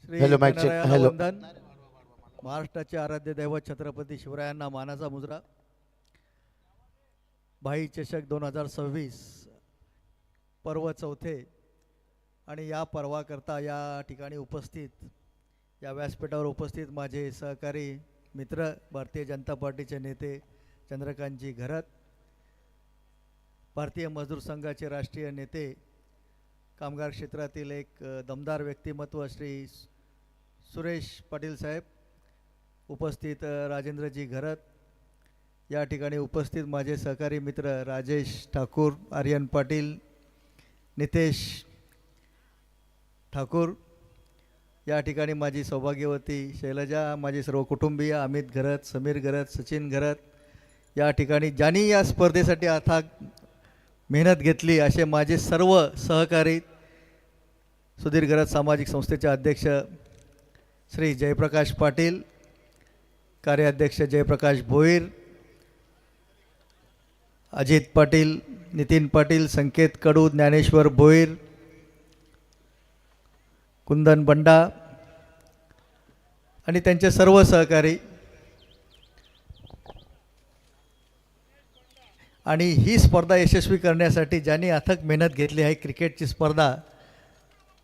Shri hello mike check. गणरायाला hello वंदन. महाराष्ट्राचे आराध्य दैवत छत्रपती शिवरायांना मानाचा मुजरा. भाई चषक 2026 पर्व चौथे आणि या पर्वाकरता या ठिकाणी उपस्थित, या व्यासपीठावर उपस्थित माझे सहकारी मित्र, भारतीय जनता पार्टीचे नेते चंद्रकांतजी घरत, भारतीय मजदूर संघाचे राष्ट्रीय नेते, कामगार क्षेत्रातील एक दमदार व्यक्तिमत्व श्री सुरेश पाटील साहेब, उपस्थित राजेंद्रजी घरत, या ठिकाणी उपस्थित माझे सहकारी मित्र राजेश ठाकूर, आर्यन पाटील, नितेश ठाकूर, या ठिकाणी माझी सौभाग्यवती शैलजा, माझे सर्व कुटुंबीय अमित घरत, समीर घरत, सचिन घरत, या ठिकाणी ज्यांनी या स्पर्धेसाठी अथक मेहनत घेतली असे माझे सर्व सहकारी, सुधीर घरत सामाजिक संस्थेचे अध्यक्ष श्री जयप्रकाश पाटील, कार्याध्यक्ष जयप्रकाश भोईर, अजित पाटील, नितीन पाटील, संकेत कडू, ज्ञानेश्वर भोईर, कुंदन बंडा आणि त्यांचे सर्व सहकारी. आणि ही स्पर्धा यशस्वी करण्यासाठी ज्यांनी अथक मेहनत घेतली आहे, क्रिकेटची स्पर्धा,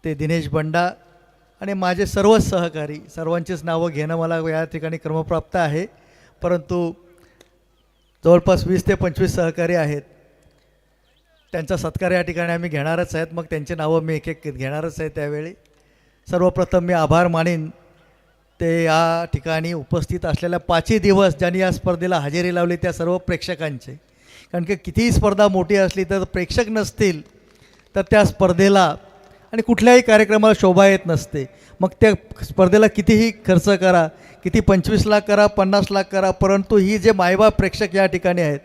ते दिनेश बंडा आणि माझे सर्व सहकारी, सर्वांचीच नावं घेणं मला या ठिकाणी क्रमप्राप्त आहे, परंतु जवळपास 20 ते 25 सहकारी आहेत. त्यांचा सत्कार या ठिकाणी आम्ही घेणारच आहेत, मग त्यांची नावं मी एक एक घेणारच आहे. त्यावेळी सर्वप्रथम मी आभार मानेन ते या ठिकाणी उपस्थित असलेल्या 5ही दिवस ज्यांनी या स्पर्धेला हजेरी लावली त्या सर्व प्रेक्षकांचे. कारण की कितीही स्पर्धा मोठी असली तर प्रेक्षक नसतील तर त्या स्पर्धेला आणि कुठल्याही कार्यक्रमाला शोभा येत नसते. मग त्या स्पर्धेला कितीही खर्च करा, किती 25 लाख करा, 50 लाख करा, परंतु ही जे मायबाप प्रेक्षक या ठिकाणी आहेत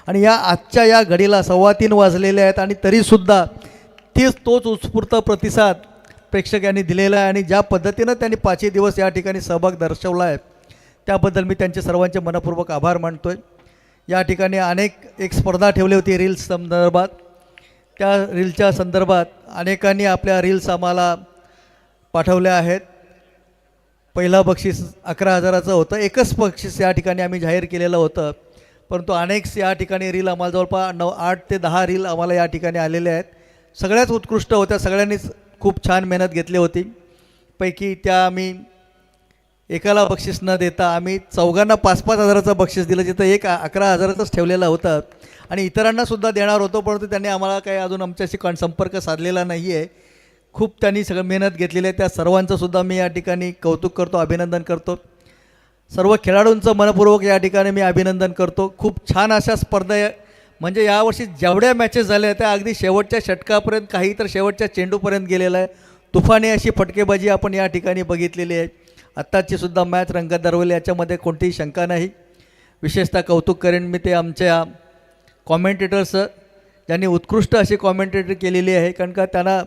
आणि या आजच्या या घडीला 3:15 वाजलेले आहेत आणि तरीसुद्धा तोच उत्स्फूर्त प्रतिसाद प्रेक्षक यांनी दिलेला आहे आणि ज्या पद्धतीनं त्यांनी 5ही दिवस या ठिकाणी सहभाग दर्शवला आहे त्याबद्दल मी त्यांचे सर्वांचे मनपूर्वक आभार मानतो आहे. या ठिकाणी एक स्पर्धा ठेवली होती रील्स संदर्भात. त्या रीलच्या संदर्भात अनेकांनी आपल्या रील्स आम्हाला पाठवल्या आहेत. पहिलं बक्षीस 11,000चं होतं. एकच बक्षीस या ठिकाणी आम्ही जाहीर केलेलं होतं, परंतु अनेक या ठिकाणी रील आम्हाला जवळपास 8 ते 10 रील आम्हाला या ठिकाणी आलेले आहेत. सगळ्याच उत्कृष्ट होत्या, सगळ्यांनीच खूप छान मेहनत घेतली होती. पैकी त्या आम्ही एकाला बक्षीस न देता आम्ही चौघांना 5-5 हजाराचं बक्षीस दिलं, जिथं एक 11,000चंच ठेवलेलं होतं आणि इतरांनासुद्धा देणार होतो, परंतु त्यांनी आम्हाला काही अजून आमच्याशी संपर्क साधलेला नाही आहे. खूप त्यांनी सगळं मेहनत घेतलेली आहे. त्या सर्वांचंसुद्धा मी या ठिकाणी कौतुक करतो, अभिनंदन करतो. सर्व खेळाडूंचं मनपूर्वक या ठिकाणी मी अभिनंदन करतो. खूप छान अशा स्पर्धा, म्हणजे यावर्षी जेवढ्या मॅचेस झाल्या त्या अगदी शेवटच्या षटकापर्यंत, काही तर शेवटच्या चेंडूपर्यंत गेलेला आहे. तुफानी अशी फटकेबाजी आपण या ठिकाणी बघितलेली आहे. आत्ताची सुद्धा मॅच रंगत दरवली, याच्यामध्ये कोणतीही शंका नाही. विशेषतः कौतुक करेन मी ते आमच्या कॉमेंटेटर्स, ज्यांनी उत्कृष्ट अशी कॉमेंटेटर केलेली आहे. कारण का त्यांना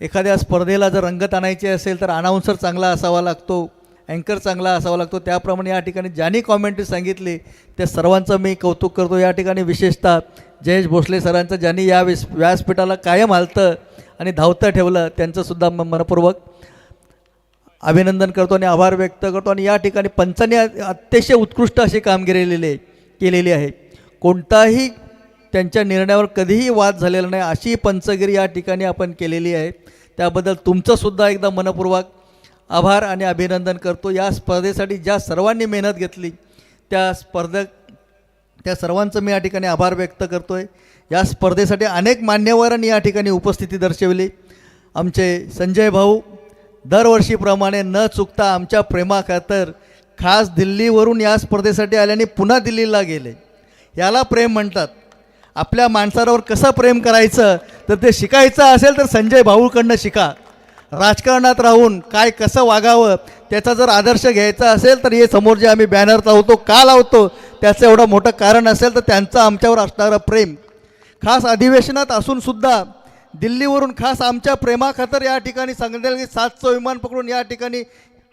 एखाद्या स्पर्धेला जर रंगत आणायची असेल तर अनाऊन्सर चांगला असावा लागतो, अँकर चांगला असावा लागतो. त्याप्रमाणे या ठिकाणी ज्यांनी कॉमेंट्री सांगितली त्या सर्वांचं मी कौतुक करतो. या ठिकाणी विशेषतः जयेश भोसले सरांचं, ज्यांनी या व्यासपीठाला कायम हालतं आणि धावतं ठेवलं, त्यांचंसुद्धा मनपूर्वक अभिनंदन करतो आणि आभार व्यक्त करतो. आणि या ठिकाणी पंचांनी अतिशय उत्कृष्ट अशी कामगिरी केलेली आहे. कोणताही त्यांच्या निर्णयावर कधीही वाद झालेला नाही, अशी पंचगिरी या ठिकाणी आपण केलेली आहे. त्याबद्दल तुमचंसुद्धा एकदा मनपूर्वक आभार आणि अभिनंदन करतो. या स्पर्धेसाठी ज्या सर्वांनी मेहनत घेतली त्या सर्वांचं मी या ठिकाणी आभार व्यक्त करतो आहे. या स्पर्धेसाठी अनेक मान्यवरांनी या ठिकाणी उपस्थिती दर्शवली. आमचे संजय भाऊ दरवर्षीप्रमाणे न चुकता आमच्या प्रेमाखातर खास दिल्लीवरून या स्पर्धेसाठी आल्याने पुन्हा दिल्लीला गेले. याला प्रेम म्हणतात. आपल्या माणसावर कसं प्रेम करायचं तर ते शिकायचं असेल तर संजय भाऊकडनं शिका. राजकारणात राहून काय कसं वागावं त्याचा जर आदर्श घ्यायचा असेल तर हे समोर जे आम्ही बॅनर लावतो का लावतो त्याचं एवढं मोठं कारण असेल तर त्यांचं आमच्यावर असणारं प्रेम. खास अधिवेशनात असूनसुद्धा दिल्लीवरून खास आमच्या प्रेमाखातर या ठिकाणी सांगितलं की 7चं विमान पकडून या ठिकाणी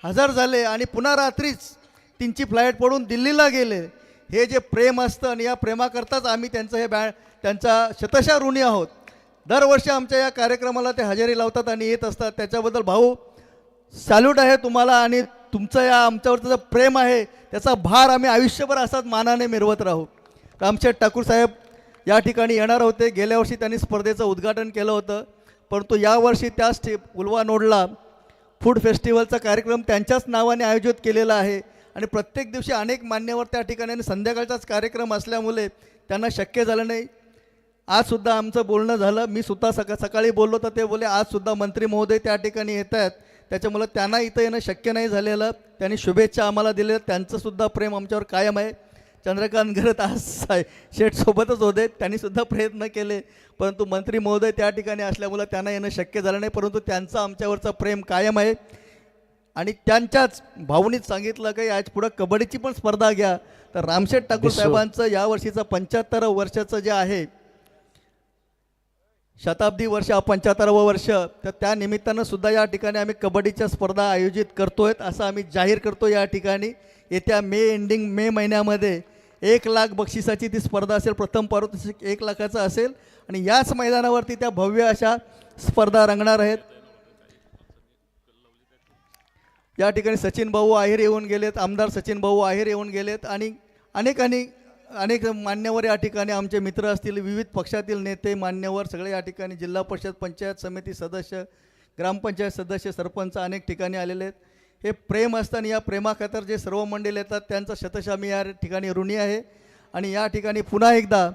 हजर झाले आणि पुन्हा रात्रीच त्यांची फ्लाईट पडून दिल्लीला गेले. हे जे प्रेम असतं आणि या प्रेमाकरताच आम्ही त्यांचा शतशः ऋणी आहोत. दरवर्षी आमच्या या कार्यक्रमाला ते हजेरी लावतात आणि येत असतात. त्याच्याबद्दल भाऊ सॅल्यूट आहे तुम्हाला आणि तुमचं या आमच्यावरचं जे प्रेम आहे त्याचा भार आम्ही आयुष्यभर असाच मानाने मिरवत राहू. रामशेठ ठाकूर साहेब या ठिकाणी येणार होते. गेल्या वर्षी त्यांनी स्पर्धेचं उद्घाटन केलं होतं, परंतु यावर्षी त्याच उल्वानोडला फूड फेस्टिवलचा कार्यक्रम त्यांच्याच नावाने आयोजित केलेला आहे आणि प्रत्येक दिवशी अनेक मान्यवर त्या ठिकाणी आणि संध्याकाळचाच कार्यक्रम असल्यामुळे त्यांना शक्य झालं नाही. आजसुद्धा आमचं बोलणं झालं, मी सुद्धा सकाळी बोललो तर ते बोले आजसुद्धा मंत्री महोदय त्या ठिकाणी येत आहेत, त्याच्यामुळं त्यांना इथं येणं शक्य नाही झालेलं. त्यांनी शुभेच्छा आम्हाला दिल्या, त्यांचंसुद्धा प्रेम आमच्यावर कायम आहे. चंद्रकांत गरत आज शेठसोबतच होते, त्यांनीसुद्धा प्रयत्न केले, परंतु मंत्री महोदय त्या ठिकाणी असल्यामुळं त्यांना येणं शक्य झालं नाही, परंतु त्यांचं आमच्यावरचं प्रेम कायम आहे. आणि त्यांच्याच भावनीत सांगितलं की आज पुढं कबड्डीची पण स्पर्धा घ्या. तर रामशेठ ठाकूर साहेबांचं यावर्षीचं 75 वर्षाचं जे आहे शताब्दी वर्ष 75वं वर्ष, तर त्या निमित्तानं सुद्धा या ठिकाणी आम्ही कबड्डीच्या स्पर्धा आयोजित करतोय असं आम्ही जाहीर करतो. या ठिकाणी येत्या मे महिन्यामध्ये 1 लाख बक्षिसाची ती स्पर्धा असेल, प्रथम पारितोषिक 1 लाखाचं असेल आणि याच मैदानावरती त्या भव्य अशा स्पर्धा रंगणार आहेत. या ठिकाणी सचिन भाऊ आहेर येऊन गेलेत, आमदार सचिन भाऊ आहेर येऊन गेलेत आणि अनेक मान्यवर या ठिकाणी आमचे मित्र असतील, विविध पक्षातील नेते मान्यवर सगळे या ठिकाणी, जिल्हा परिषद पंचायत समिती सदस्य, ग्रामपंचायत सदस्य, सरपंच अनेक ठिकाणी आलेले आहेत. हे प्रेम असताना या प्रेमाखातर जे सर्व मंडळी येतात त्यांचा शतशः मी या ठिकाणी ऋणी आहे आणि या ठिकाणी पुन्हा एकदा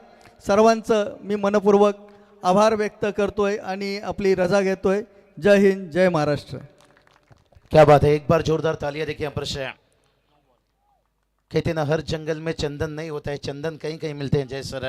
सर्वांचं मी मनपूर्वक आभार व्यक्त करतोय आणि आपली रजा घेतोय. जय हिंद, जय महाराष्ट्र. क्या बात है, एक बार जोरदार तालियां देखिए यहाँ पर से। कहते ना हर जंगल में चंदन नहीं होता है, चंदन कहीं कहीं मिलते हैं जय सर।